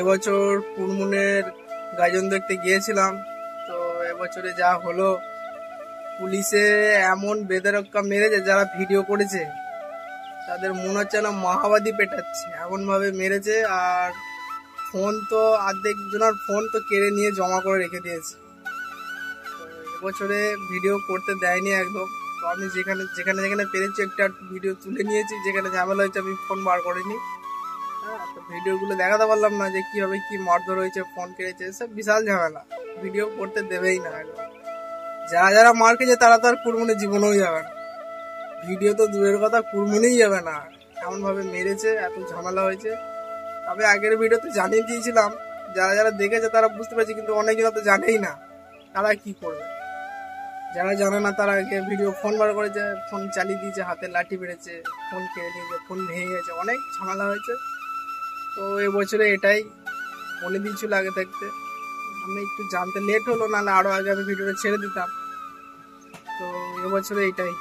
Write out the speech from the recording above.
এবছর কুড়মুনের গাজন দেখতে গিয়েছিলাম। তো এবছরে যা হলো, পুলিশে এমন বেধড়কা মেরেছে, যারা ভিডিও করেছে তাদের মনে হচ্ছে না মাওবাদী পেটাচ্ছে, এমন ভাবে মেরেছে। আর ফোন তো অর্ধেক জনের ফোন তো কেড়ে নিয়ে জমা করে রেখে দিয়েছে। এবছরে ভিডিও করতে দেয়নি একদম। তো আমি যেখানে যেখানে যেখানে পেরেছি একটা ভিডিও তুলে নিয়েছি, যেখানে ঝামেলা হয়েছে আমি ফোন বার করিনি। হ্যাঁ, তো ভিডিওগুলো দেখাতে পারলাম না যে কিভাবে কি মারধর হয়েছে, ফোন কেড়েছে, সব বিশাল ঝামেলা। ভিডিও করতে দেবেই না একদম। যারা যারা মার খেয়েছে তারা তো আর কুড়মুনে জীবনেও যাবে না, ভিডিও তো দূরের কথা, কুড়মুনেই যাবে না। এমন ভাবে মেরেছে, এত ঝামেলা হয়েছে। তবে আগের ভিডিওতে জানিয়ে দিয়েছিলাম, যারা যারা দেখেছে তারা বুঝতে পারছে, কিন্তু অনেকেরা তো জানেই না, তারা কি করবে। যারা জানে না তারা আগে ভিডিও ফোন বার করেছে, ফোন চালিয়ে দিয়েছে, হাতে লাঠি বেড়েছে, ফোন কেড়ে নিয়েছে, ফোন ভেঙে গেছে, অনেক ঝামেলা হয়েছে। তো এবছরে এটাই বলে দিয়েছিল আগে থাকতে, আমি একটু জানতে লেট হলো, নাহলে আরো আগে আমি ভিডিওটা ছেড়ে দিতাম। তো এবছরে এটাই।